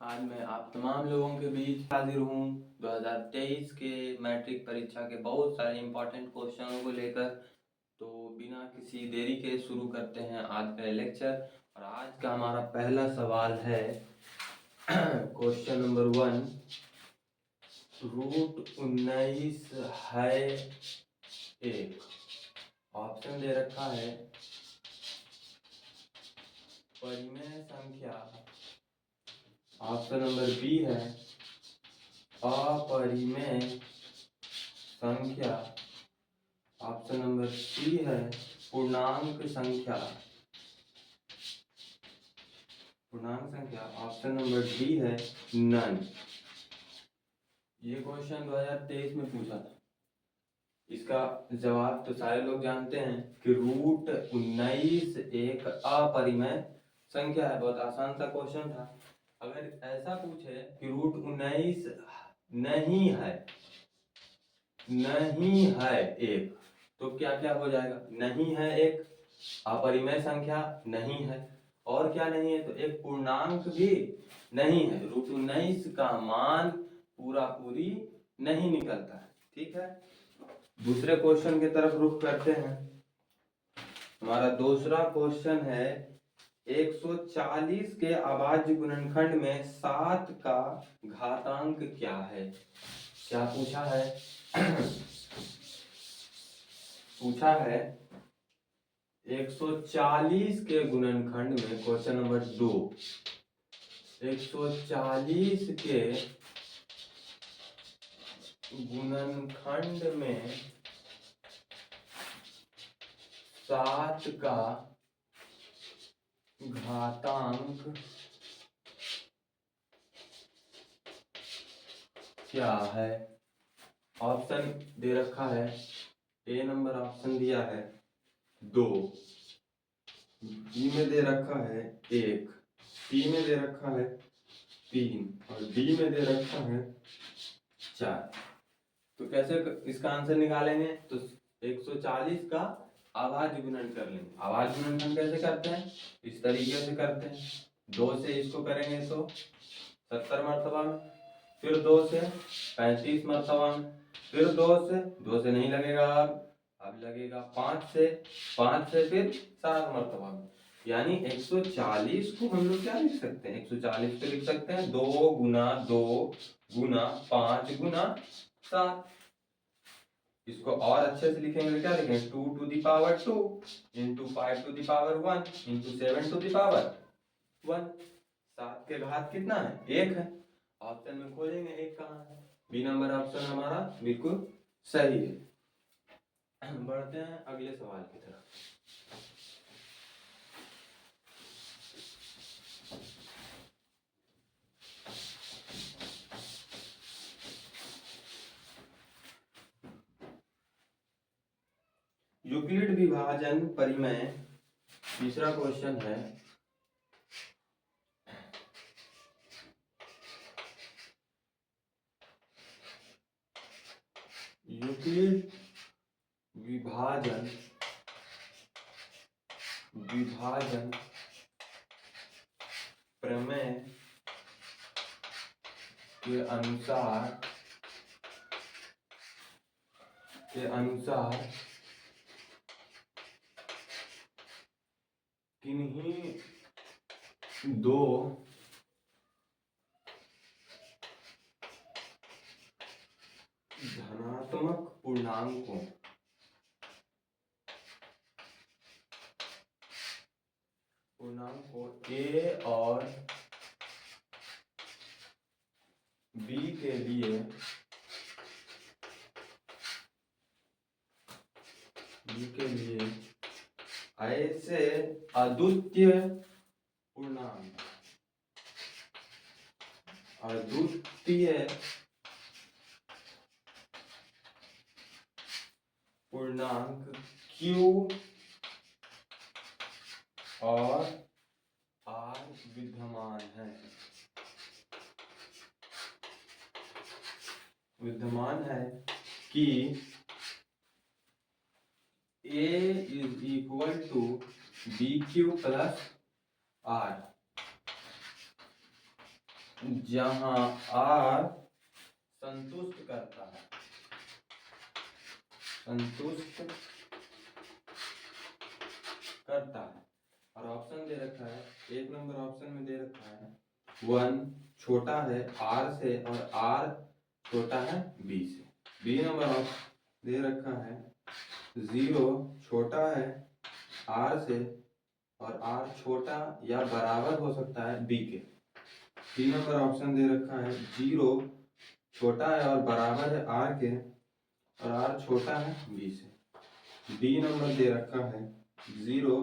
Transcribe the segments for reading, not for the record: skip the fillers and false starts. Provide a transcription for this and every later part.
आज मैं आप तमाम लोगों के बीच हाजिर हूँ 2023 के मैट्रिक परीक्षा के बहुत सारे इम्पोर्टेंट क्वेश्चनों को लेकर। तो बिना किसी देरी के शुरू करते हैं आज का लेक्चर। और आज का हमारा पहला सवाल है क्वेश्चन नंबर 1, √19 है एक। ऑप्शन दे रखा है परिमेय संख्या, ऑप्शन नंबर बी है अपरिमेय संख्या, ऑप्शन नंबर सी है पूर्णांक संख्या, ऑप्शन नंबर डी है नन। ये क्वेश्चन 2023 में पूछा था। इसका जवाब तो सारे लोग जानते हैं कि √19 एक अपरिमेय संख्या है। बहुत आसान सा क्वेश्चन था। अगर ऐसा पूछे कि √19 नहीं है एक, तो क्या क्या हो जाएगा? नहीं है एक, अपरिमेय संख्या नहीं है, और क्या नहीं है? तो एक पूर्णांक भी नहीं है। √19 का मान पूरी नहीं निकलता है। ठीक है, दूसरे क्वेश्चन की तरफ रुख करते हैं। हमारा दूसरा क्वेश्चन है 140 के अभाज्य गुणनखंड में 7 का घातांक क्या है? क्या पूछा है? पूछा है 140 के गुणनखंड में, क्वेश्चन नंबर 2, 140 के गुणनखंड में 7 का घातांक क्या है? ऑप्शन दे रखा है, ए नंबर ऑप्शन दिया है 2, बी में दे रखा है 1, सी में दे रखा है 3 और डी में दे रखा है 4। तो कैसे इसका आंसर निकालेंगे? तो 140 का अभाज्य गुणन कर लेंगे। अभाज्य गुणनखंड कैसे करते हैं? इस तरीके से करते हैं। 2 से इसको करेंगे तो 70 मर्तबा में, फिर 2 से 35 मर्तबा में, फिर 2 से नहीं लगेगा, अब लगेगा 5 से फिर 7 मर्तबा में। यानी 140 को हम लोग क्या लिख सकते हैं? 140 को लिख सकते हैं 2 गुना 2 गुना 5 गुना 7। इसको और अच्छे से लिखेंगे तो क्या लिखेंगे? 2 to the power 2 into 5 to the power 1 into 7 to the power 1। 7 के घात कितना है? 1 है। ऑप्शन में खोलेंगे 1 कहाँ है? बी नंबर ऑप्शन हमारा बिल्कुल सही है। बढ़ते हैं अगले सवाल की तरफ। यूक्लिड विभाजन परिमेय, तीसरा क्वेश्चन है। यूक्लिड विभाजन प्रमेय के अनुसार किन्हीं दो धनात्मक पूर्णांकों ए और बी के लिए ऐसे अद्वितीय पूर्णांक Q और R विद्यमान है कि A is equal to BQ plus R, जहां आर संतुष्ट करता है, संतुष्ट करता है। और ऑप्शन दे रखा है, एक नंबर ऑप्शन में दे रखा है 1 छोटा है r से और r छोटा है b से। बी नंबर ऑप्शन दे रखा है 0 छोटा है r से और r छोटा या बराबर हो सकता है b के। सी नंबर ऑप्शन दे रखा है 0 छोटा है और बराबर है r के और r छोटा है b से। डी नंबर दे रखा है 0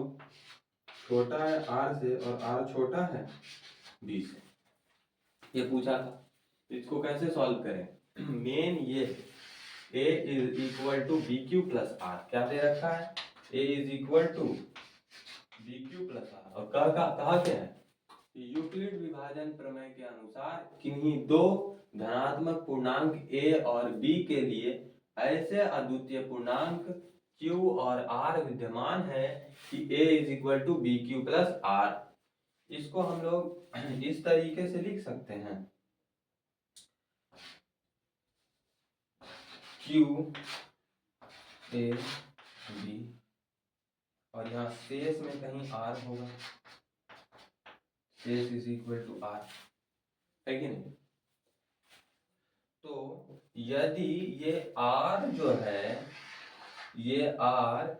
छोटा है r से और r छोटा है b से। ये पूछा था, इसको कैसे सॉल्व करें? मेन ये a is equal to b q plus r, क्या दे रखा है? a is equal to b q plus r. और कहा क्या है? यूक्लिड विभाजन प्रमेय के अनुसार किन्हीं दो धनात्मक पूर्णांक a और b के लिए ऐसे अद्वितीय पूर्णांक q और r विद्यमान है कि a is equal to b q plus r. इसको हम लोग इस तरीके से लिख सकते हैं, q a b, और यहाँ शेष में कहीं r होगा, शेष इज इक्वल टू r, है कि नहीं? तो यदि ये r जो है, ये r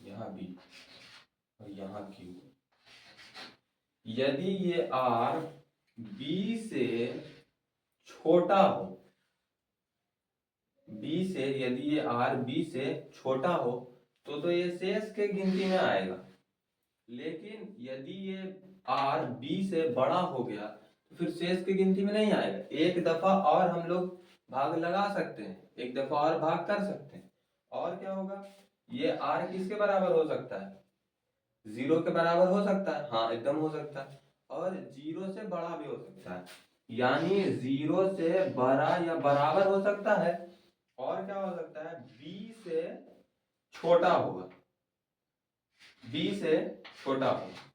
यहाँ b और यहाँ q, यदि ये r b से छोटा हो, b से, यदि ये r b से छोटा हो तो ये शेष के गिनती में आएगा। लेकिन यदि ये r b से बड़ा हो गया तो फिर शेष की गिनती में नहीं आएगा। एक दफा और हम लोग भाग लगा सकते हैं, एक दफा और भाग कर सकते हैं, और क्या होगा? ये r किसके बराबर हो सकता है? 0 के बराबर हो सकता है, हाँ एकदम हो सकता है, और 0 से बड़ा भी हो सकता है, यानी 0 से बड़ा या बराबर हो सकता है। और क्या हो सकता है? b से छोटा होगा, b से छोटा होगा,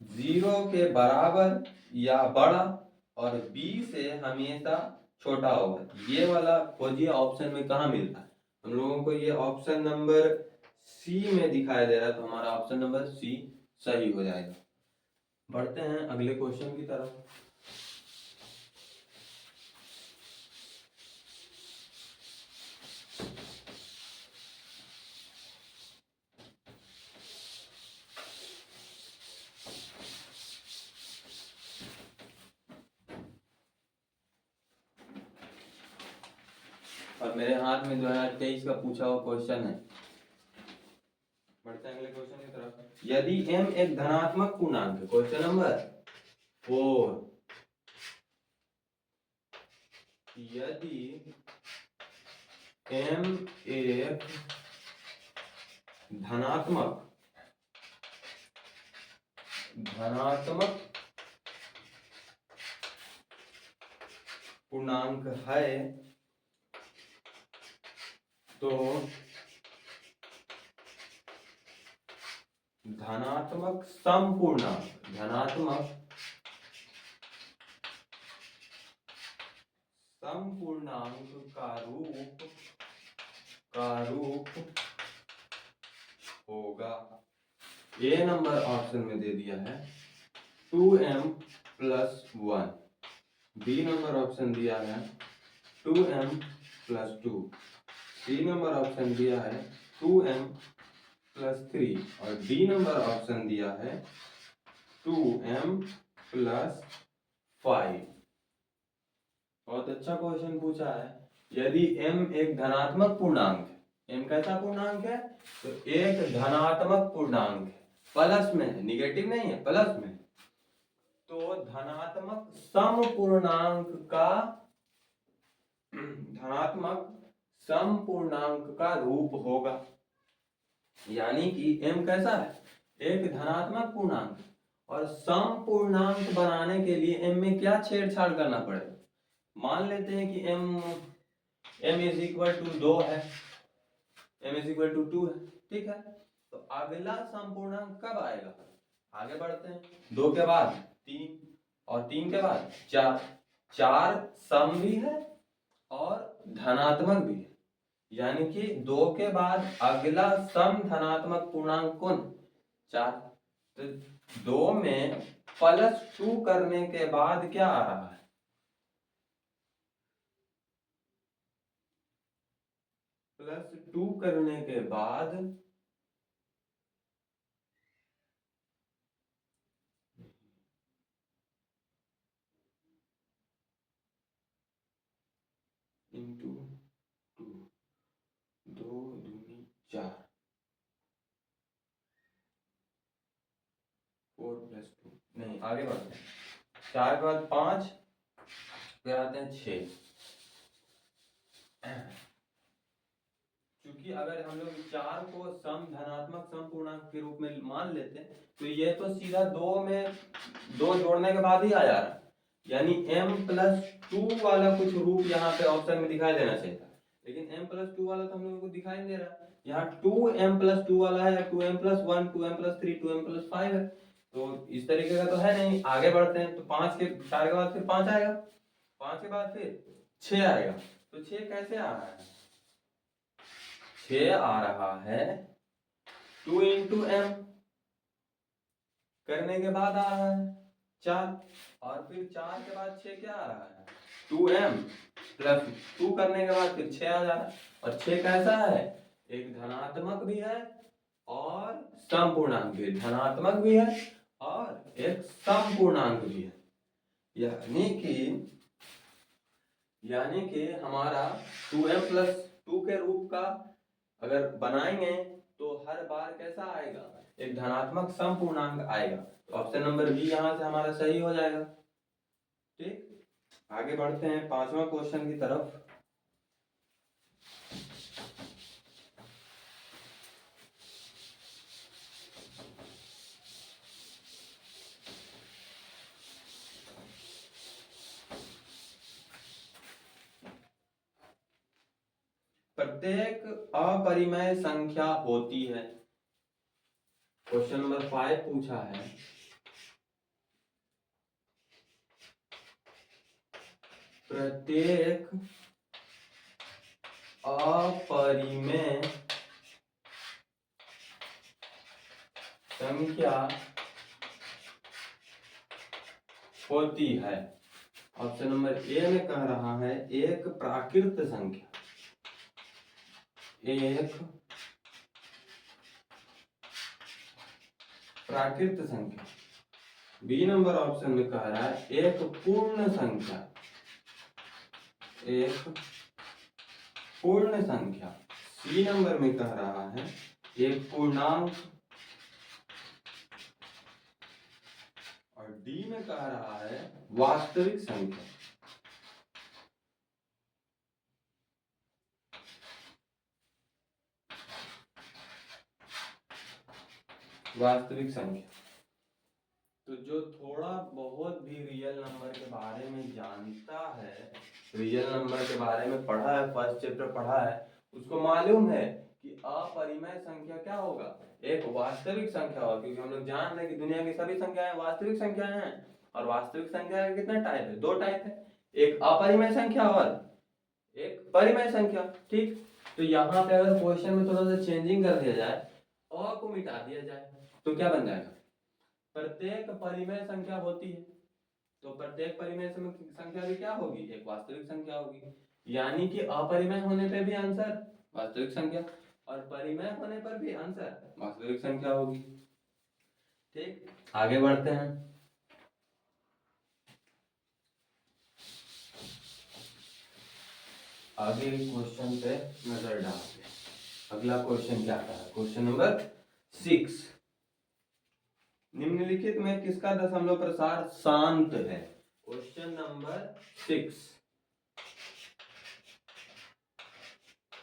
0 के बराबर या बड़ा, और b से हमेशा छोटा होगा। ये वाला खोजिए ऑप्शन में कहाँ मिलता है हम लोगों को? ये ऑप्शन नंबर सी में दिखाई दे रहा है, तो हमारा ऑप्शन नंबर सी सही हो जाएगा। बढ़ते हैं अगले क्वेश्चन की तरफ। और मेरे हाथ में 2023 का पूछा हुआ क्वेश्चन है। बढ़ते हैं अगले क्वेश्चन की तरफ। यदि m एक धनात्मक पूर्णांक है, क्वेश्चन नंबर 4, यदि m एक धनात्मक पूर्णांक है तो धनात्मक समपूर्णांक का रूप होगा। ए नंबर ऑप्शन में दे दिया है 2m plus 1, B number option दिया है 2m प्लस 2, सी नंबर ऑप्शन दिया है 2m प्लस 3, और डी नंबर ऑप्शन दिया है 2m प्लस 5। बहुत अच्छा क्वेश्चन पूछा है। यदि m एक धनात्मक पूर्णांक है, m कैसा पूर्णांक है? तो एक धनात्मक पूर्णांक है, प्लस में है, निगेटिव नहीं है, प्लस में। तो धनात्मक समपूर्णांक का रूप होगा, यानी कि m कैसा है? एक धनात्मक पूर्णांक, और समपूर्णांक बनाने के लिए m में क्या छेड़छाड़ करना पड़ेगा? मान लेते हैं कि m इज इक्वल टू 2 है, m इज इक्वल टू 2 है, ठीक है? तो अगला संपूर्णांक कब आएगा? आगे बढ़ते हैं। 2 के बाद 3 और 3 के बाद 4। 4 सम भी है और धनात्मक भी है, यानी कि 2 के बाद अगला सम धनात्मक पूर्णांक कौन? 4। तो 2 में +2 करने के बाद क्या आ रहा है? +2 करने के बाद इंटू 2, 2 दूनी 4, 4 + 2 नहीं, आगे बढ़ते हैं। 4 के बाद 5, फिर आते हैं 6। क्योंकि अगर हम लोग 4 को सम धनात्मक सम पूर्णांक के रूप में मान लेते हैं तो ये तो सीधा 2 में 2 जोड़ने के बाद ही आ जा रहा है, यानी m+2 वाला कुछ रूप यहाँ पे ऑप्शन में दिखाई देना चाहिए था, लेकिन m+2 वाला तो हम लोगों को दिखाई नहीं दे रहा। यहाँ 2m+2 वाला है, 2m+1, 2m+3, 2m+5 है, तो इस तरीके का तो है नहीं। आगे बढ़ते हैं तो 5 के 4 के बाद फिर 5 आएगा, 5 के बाद फिर 6 आएगा। तो 6 कैसे आ रहा है? 6 आ रहा है 2 × m करने के बाद आ रहा है 4, और फिर 4 के बाद 6 क्या आ रहा है? 2m + 2 करने के बाद फिर 6 आ जा रहा है। और 6 कैसा है? एक धनात्मक भी है और समपूर्णांक भी, धनात्मक भी है और एक समपूर्णांक भी है, यानी कि हमारा 2m+2 के रूप का अगर बनाएंगे तो हर बार कैसा आएगा? एक धनात्मक समपूर्णांक आएगा। तो ऑप्शन नंबर बी यहाँ से हमारा सही हो जाएगा। ठीक, आगे बढ़ते हैं 5वां क्वेश्चन की तरफ। प्रत्येक अपरिमेय संख्या होती है। क्वेश्चन नंबर 5 पूछा है, प्रत्येक अपरिमेय संख्या होती है। ऑप्शन नंबर ए में कह रहा है एक प्राकृत संख्या, एक प्राकृत संख्या। बी नंबर ऑप्शन में कह रहा है एक पूर्ण संख्या, एक पूर्ण संख्या। सी नंबर में कह रहा है एक पूर्णांक, और डी में कह रहा है वास्तविक संख्या। वास्तविक संख्या। तो जो थोड़ा बहुत भी रियल नंबर के बारे में जानता है, रियल नंबर के बारे में पढ़ा है, फर्स्ट चैप्टर पढ़ा है, उसको मालूम है कि अपरिमेय संख्या क्या होगा? एक वास्तविक संख्या होगा, क्योंकि हम लोग जान रहे हैं कि दुनिया की सभी संख्याएं वास्तविक संख्याएं हैं। और वास्तविक संख्या का कितना टाइप है? 2 टाइप है, एक अपरिमेय संख्या और एक परिमेय संख्या। ठीक, तो यहाँ पे अगर क्वेश्चन में थोड़ा सा चेंजिंग कर दिया जाए, अ को मिटा दिया जाए, तो क्या बन जाएगा? प्रत्येक परिमेय संख्या होती है, तो प्रत्येक परिमेय संख्या भी क्या होगी? एक वास्तविक संख्या होगी, यानी कि अपरिमेय होने पे भी आंसर वास्तविक संख्या और परिमेय होने पर भी आंसर वास्तविक संख्या होगी। ठीक, आगे बढ़ते हैं। आगे क्वेश्चन पे नजर डालते हैं। अगला क्वेश्चन क्या आता है? क्वेश्चन नंबर 6, निम्नलिखित में किसका दशमलव प्रसार शांत है? क्वेश्चन नंबर 6,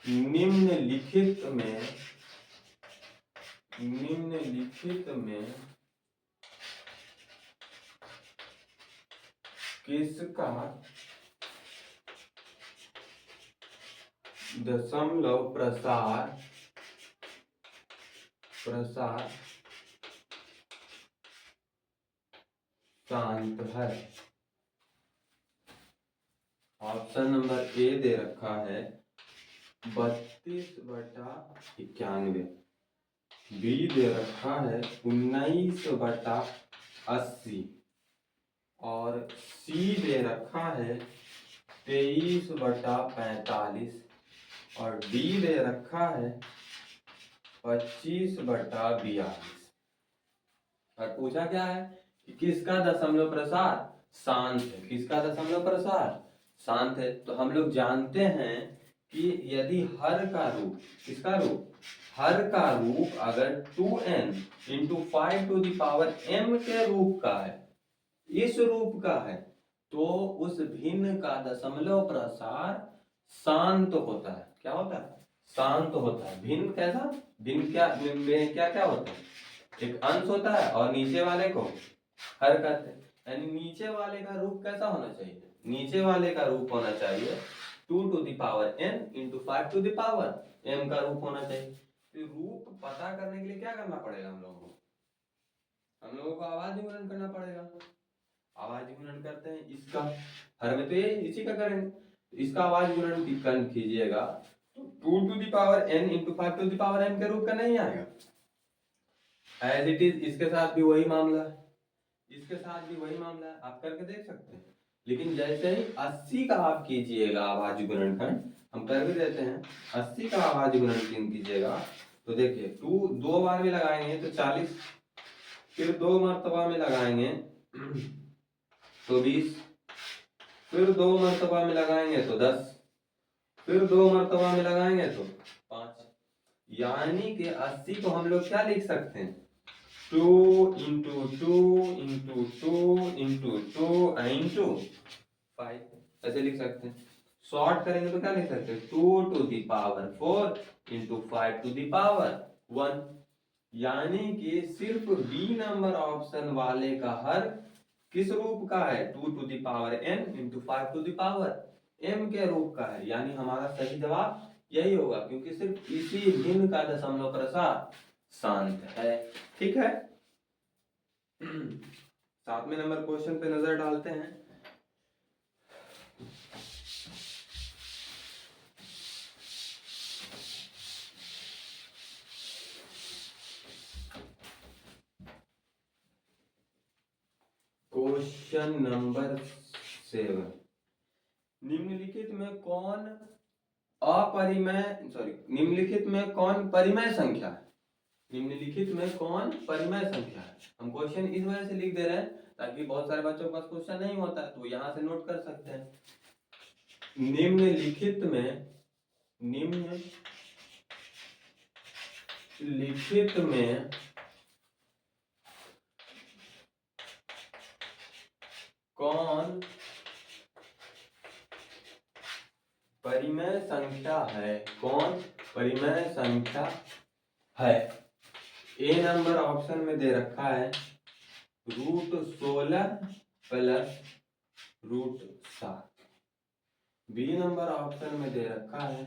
निम्नलिखित में किसका दशमलव प्रसार प्रसार शांत है। ऑप्शन नंबर ए दे रखा है 32/91, बी दे रखा है 19/80 और सी दे रखा है 23/45 और डी दे रखा है 25/42। और पूछा क्या है कि किसका दशमलव प्रसार शांत है, किसका दशमलव प्रसार शांत है। तो हम लोग जानते हैं कि यदि हर का रूप, किसका रूप, हर का रूप अगर 2n इंटू 5m के रूप का है, इस रूप का है, तो उस भिन्न का दशमलव प्रसार शांत होता है। क्या होता है, शांत होता है। भिन्न कैसा, भिन्न क्या, क्या क्या होता है, एक अंश होता है और नीचे वाले को हर कहते हैं। यानी नीचे वाले का रूप कैसा होना चाहिए, नीचे वाले का रूप होना चाहिए 2n इंटू 5m का रूप होना चाहिए। तो रूप पता करने के लिए क्या करना पड़ेगा हम लोगों को, हम लोगों को आवाज गुणन करना पड़ेगा। आवाज गुणन करते हैं, इसका हर में तो ये इसी का करेंगे, तो इसका आवाज गुणन कीजिएगा तो 2n इंटू 5m के रूप का नहीं आएगा। एज इट इज इसके साथ भी वही मामला है, इसके साथ भी वही मामला है, आप करके देख सकते हैं। लेकिन जैसे ही 80 का आप कीजिएगा आवाज गुणनखंड, हम कर भी देते हैं, 80 का आवाज गुणनखंड कीजिएगा तो देखिए 2 बार में लगाएंगे तो 40, फिर 2 मर्तबा में लगाएंगे तो 20, फिर 2 मर्तबा में लगाएंगे तो 10, फिर 2 मर्तबा में लगाएंगे तो 5। यानी कि 80 को हम लोग क्या लिख सकते हैं, 2 इंटू 2 इंटू 2 इंटू 2 इंटू 5, ऐसे लिख सकते हैं। शॉर्ट करेंगे तो क्या लिख सकते हैं, 2 to the power 4 into 5 to the power 1। यानी कि सिर्फ बी नंबर ऑप्शन वाले का हर किस रूप का है, 2 to the power n into 5 to the power m के रूप का है। यानी हमारा सही जवाब यही होगा, क्योंकि सिर्फ इसी भिन्न का दशमलव प्रसार शांत है। ठीक है, 7वें नंबर क्वेश्चन पे नजर डालते हैं। क्वेश्चन नंबर 7, निम्नलिखित में कौन निम्नलिखित में कौन परिमेय संख्या है, निम्नलिखित में कौन परिमेय संख्या है। हम क्वेश्चन इस वजह से लिख दे रहे हैं ताकि बहुत सारे बच्चों के पास क्वेश्चन नहीं होता है तो यहां से नोट कर सकते हैं। निम्नलिखित में कौन परिमेय संख्या है, कौन परिमेय संख्या है। ए नंबर ऑप्शन में दे रखा है √16 प्लस √7, बी नंबर ऑप्शन में दे रखा है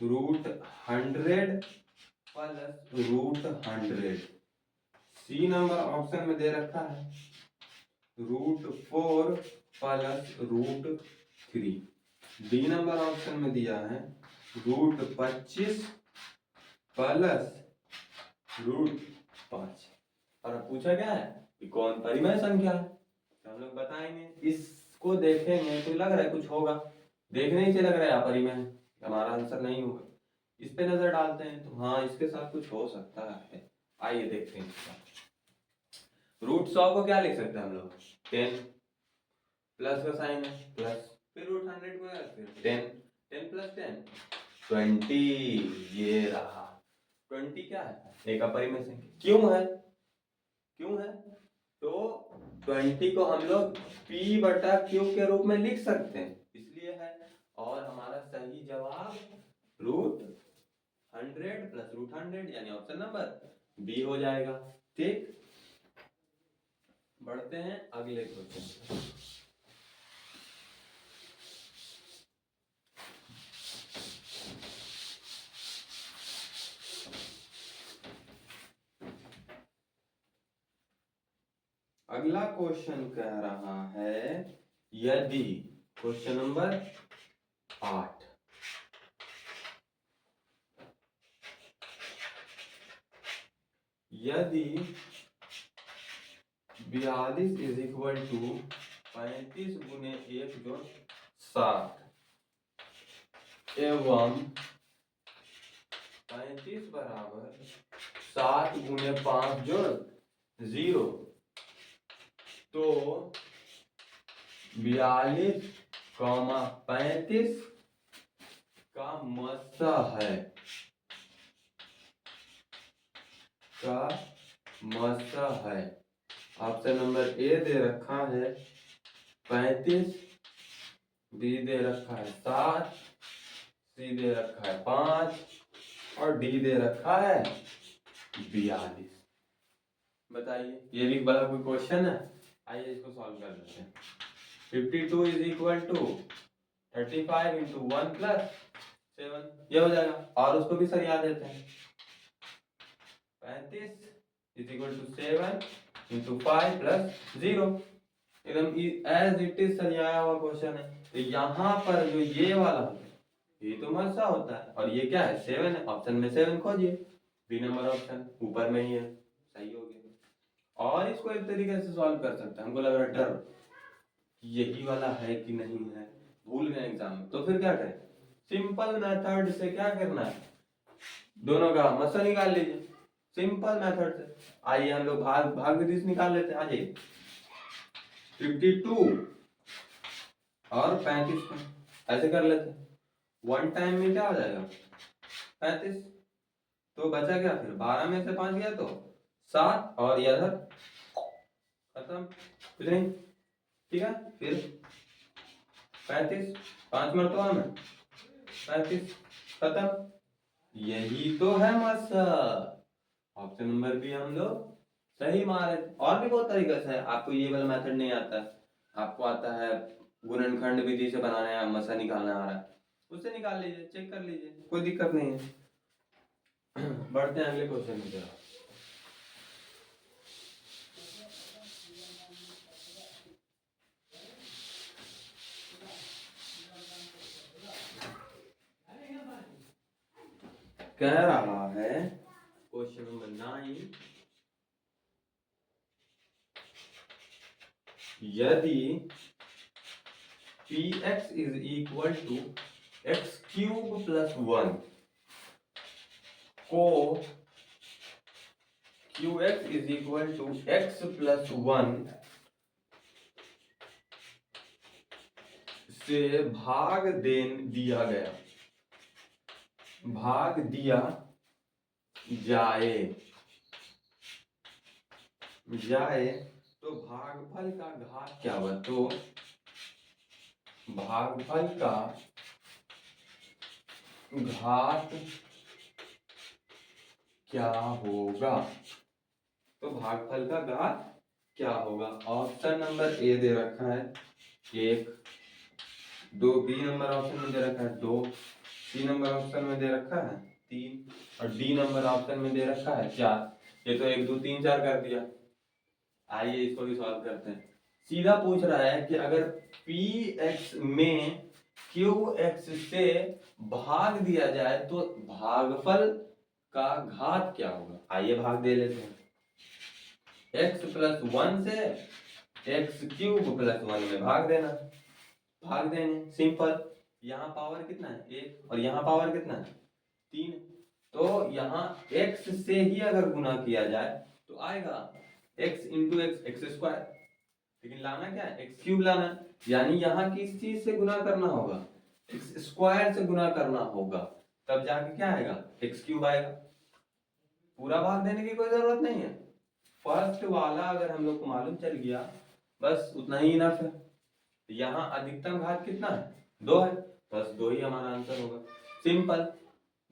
√100 प्लस √100, सी नंबर ऑप्शन में दे रखा है √4 प्लस √3, डी नंबर ऑप्शन में दिया है √25 प्लस √5। और अब पूछा क्या है कि कौन परिमेय संख्या है, तो हम लोग बताएंगे। इसको देखेंगे तो लग रहा है कुछ होगा, देखने ही से लग रहा है अपरिमेय, हमारा आंसर नहीं होगा। इस पे नजर डालते हैं तो हाँ इसके साथ कुछ हो सकता है। आइए देखते हैं इसका। √100 को क्या लिख सकते हैं हम लोग, 10 प्लस का साइन है प्लस, फिर √100 को फिर 10 प्लस 10 20, ये रहा 20 क्या है, एक अपरिमेय संख्या। क्यों है तो 20 को हम लोग p/q के रूप में लिख सकते हैं, इसलिए है। और हमारा सही जवाब √100 प्लस √100 यानी ऑप्शन नंबर बी हो जाएगा। ठीक, बढ़ते हैं अगले क्वेश्चन। अगला क्वेश्चन कह रहा है यदि, क्वेश्चन नंबर 8, यदि 42 इज इक्वल टू 35 गुने 1 जोड़ 7 एवं 35 बराबर 7 गुने 5 जोड़ 0, तो 42, 35 का मस्सा है, का मस्सा है। ऑप्शन नंबर ए दे रखा है 35, बी दे रखा है 7, सी दे रखा है 5 और डी दे रखा है 42। बताइए, ये भी बड़ा कोई क्वेश्चन है? आइए इसको सॉल्व कर लेते हैं। 52 is equal to 35 into 1 plus 7, ये हो जाएगा। और उसको भी सरिया देते हैं। 35 is equal to 7 into 5 plus 0, एकदम एज इट इज सरियाया हुआ क्वेश्चन है। तो यहाँ पर जो ये वाला है ये तो मस्सा होता है, और ये क्या है 7 है। ऑप्शन में 7 खोजिए, बी नंबर ऑप्शन ऊपर में ही है, सही हो गया। और इसको एक तरीके से सॉल्व कर सकते हैं। हमको लग रहा है डर यही वाला है कि नहीं है, भूल गए एग्जाम में, तो फिर क्या करें? सिंपल मेथड से क्या करना है, दोनों का मस्सा निकाल लीजिए सिंपल मेथड से। आइए हम लोग भाग विधि से निकाल लेते हैं। आ जाइए, 52 और 35 को ऐसे कर लेते हैं। वन टाइम में क्या हो जाएगा 35, तो बचा क्या फिर 12 में से 5 गया तो 7, और इधर खत्म, कुछ नहीं, ठीक है। फिर 35, 5 मरतबा में 35, खत्म। यही तो है मस्सा। ऑप्शन नंबर बी हम लोग सही मारे। और भी बहुत तरीके से है। आपको ये वाला मेथड नहीं आता, आपको आता है गुणनखंड विधि से बनाना है, मस्सा निकालना आ रहा है, उससे निकाल लीजिए, चेक कर लीजिए, कोई दिक्कत नहीं है। बढ़ते हैं अगले क्वेश्चन की तरफ। कह रहा है क्वेश्चन नंबर 9, यदि px is equal to x cube plus 1 को qx is equal to x plus 1 से भाग दिया गया, भाग दिया जाए तो भागफल का घात क्या होगा? तो भागफल का घात क्या होगा? तो भागफल का घात क्या होगा? ऑप्शन नंबर ए दे रखा है 1, 2, बी नंबर ऑप्शन में दे रखा है 2, सी नंबर ऑप्शन में दे रखा है 3 और डी नंबर ऑप्शन में दे रखा है 4। ये तो 1, 2, 3, 4 कर दिया। आइए इसको भी सॉल्व करते हैं। सीधा पूछ रहा है कि अगर px में qx से भाग दिया जाए तो भागफल का घात क्या होगा? आइए भाग दे लेते हैं। x प्लस 1 से एक्स क्यूब प्लस 1 में भाग देना, भाग देंगे सिंपल। यहाँ पावर कितना है 1 और यहाँ पावर कितना है 3, तो यहाँ x से ही अगर गुना किया जाए तो आएगा x इंटू एक्स स्क्वायर, लेकिन लाना क्या है एक्स क्यूब लाना, यानी यहाँ किस चीज से गुना करना होगा एक्स स्क्वायर से गुना करना होगा, तब जाके क्या आएगा एक्स क्यूब आएगा। पूरा भाग देने की कोई जरूरत नहीं है, फर्स्ट वाला अगर हम लोग को मालूम चल गया बस उतना ही इनफ है। यहाँ अधिकतम घात कितना है 2 है, बस 2 ही हमारा आंसर होगा, सिंपल।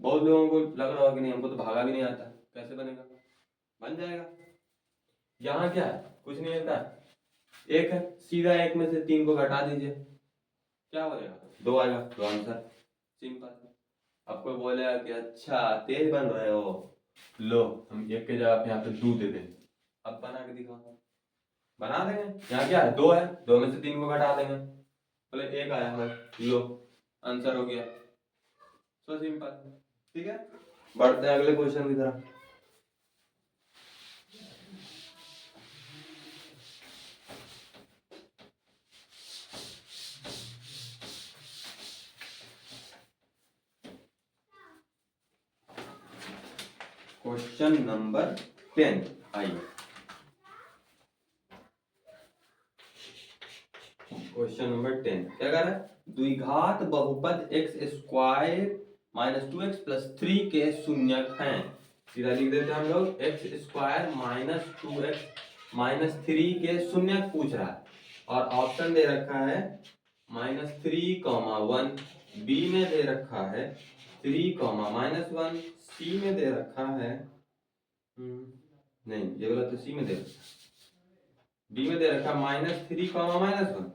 बहुत लोगों को लग रहा होगा कि नहीं हमको तो भागा भी नहीं आता, कैसे बनेगा? बन जाएगा। यहाँ क्या है कुछ नहीं होता, 1 है, सीधा 1 में से 3 को घटा दीजिए, क्या हो जाएगा 2 आएगा, तो आंसर सिंपल। अब कोई बोलेगा कि अच्छा तेज बन रहे हो, लो हम 1 के जगह पे यहाँ पे 2 दे दें, अब बना के दिखाओ। बना देंगे। यहाँ क्या है, 2 है, 2 में से 3 को घटा देंगे, बोले 1 आया हमारे, लो आंसर हो गया। So simple. ठीक है, बढ़ते हैं अगले क्वेश्चन की तरफ। क्वेश्चन नंबर 10 आइए। क्वेश्चन नंबर 10 क्या कर रहा है, द्विघात बहुपद x square minus 2x plus 3 के शून्यक हैं। सीधा लिख देते हैं हम लोग, x square minus 2x minus 3 के शून्यक पूछ रहा है, और ऑप्शन दे रखा है -3, 1, बी में दे रखा है 3, -1, सी में दे रखा है नहीं ये वाला तो सी में दे रखा है, बी में दे रखा है -3, -1,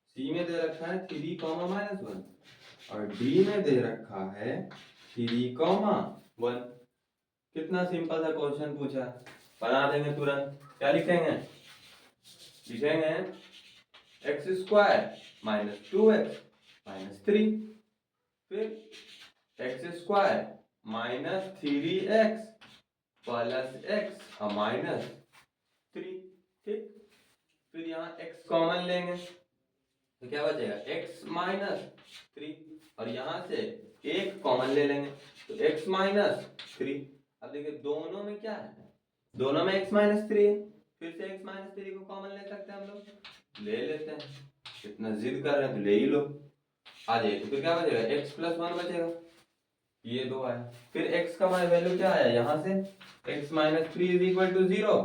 सी में दे रखा है 3, -1, और डी में दे रखा है 3, 1। कितना सिंपल सा क्वेश्चन पूछा, बना देंगे तुरंत। क्या लिखेंगे, लिखेंगे x square minus 2x minus 3, फिर x square minus 3x plus x minus 3। ठीक, फिर यहाँ x कॉमन लेंगे तो क्या बचेगा, x माइनस 3, और यहाँ से 1 कॉमन ले लेंगे तो x माइनस 3। अब देखिए दोनों में क्या है, दोनों में x माइनस 3 है, फिर से x माइनस 3 को कॉमन ले सकते हैं हम लोग, ले लेते हैं। इतना जिद कर रहे हैं तो ले ही लो। आ जाइए, तो फिर क्या बचेगा, x प्लस 1 बचेगा, ये 2 आया। फिर x का वैल्यू क्या आया, यहाँ से x minus 3 is equal to 0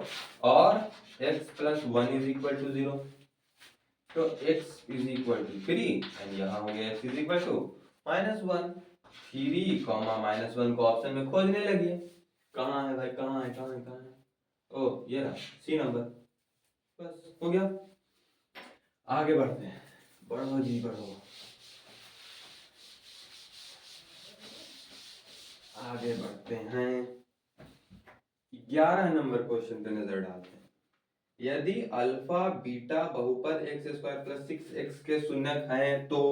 और x plus 1 is equal to 0, तो x is equal to 3 and यहाँ हो गया x इज इक्वल टू -1। 3, -1 को ऑप्शन में खोजने लगी, कहाँ है भाई, कहाँ है, कहाँ है, कहाँ है, ओ ये रहा सी नंबर, बस हो गया। आगे बढ़ते हैं, बढ़ो जी बढ़ो, आगे बढ़ते हैं। 11 नंबर क्वेश्चन पे नजर डालते हैं। यदि अल्फा बीटा बहुपद एक्स स्क्वायर प्लस 6x के शून्यक हैं तो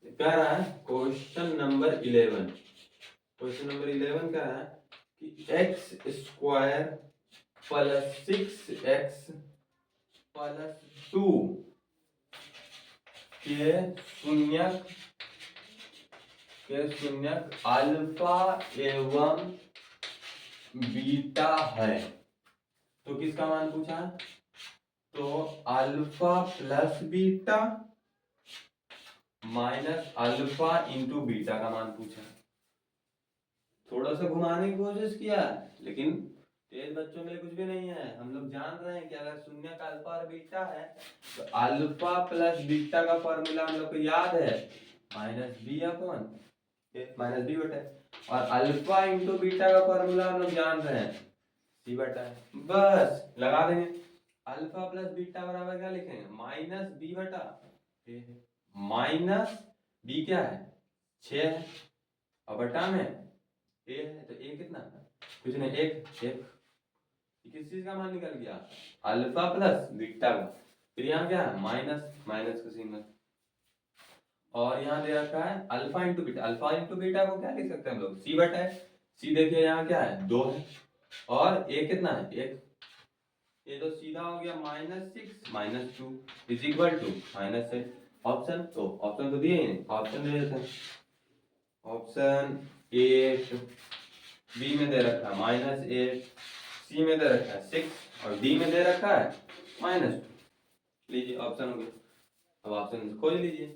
कह रहा है क्वेश्चन नंबर 11, क्वेश्चन नंबर 11 कह रहा है कि x square plus 6x plus 2 के शून्यक अल्फा एवं बीटा है। तो किसका मान पूछा, तो alpha plus beta minus alpha into beta का मान पूछा। थोड़ा सा घुमाने की कोशिश किया, लेकिन तेज बच्चों के लिए कुछ भी नहीं है। हम लोग जान रहे हैं कि अगर शून्य का अल्फा और बीटा है तो अल्फा प्लस बीटा का फॉर्मूला हम लोग को याद है, -b बटा, और अल्फा इंटू बीटा का फॉर्मूला हम लोग जान रहे हैं, c बटा। बस लगा देंगे, अल्फा प्लस बीटा बराबर क्या लिखेंगे, -b बटा a, माइनस b क्या है 6 है, और बटा में a है, तो a कितना, कुछ नहीं, एक किस चीज का मान निकल गया, अल्फा प्लस बीटा का। फिर यहाँ क्या है, माइनस माइनस का सिंबल, और यहाँ दे रखा है alpha into beta. Alpha into beta को क्या लिख सकते हैं हम लोग, सी बटा है। सी देखिए यहाँ क्या है 2 है, और ए कितना है 1, ये तो सीधा हो गया -6 -2 इज इक्वल टू -8। ऑप्शन तो दिए ही नहीं, ऑप्शन दे देते हैं। ऑप्शन 8, बी में दे रखा है -8, सी में दे रखा है 6, और डी में दे रखा है -2। लीजिए ऑप्शन हो गया, अब ऑप्शन खोज लीजिए।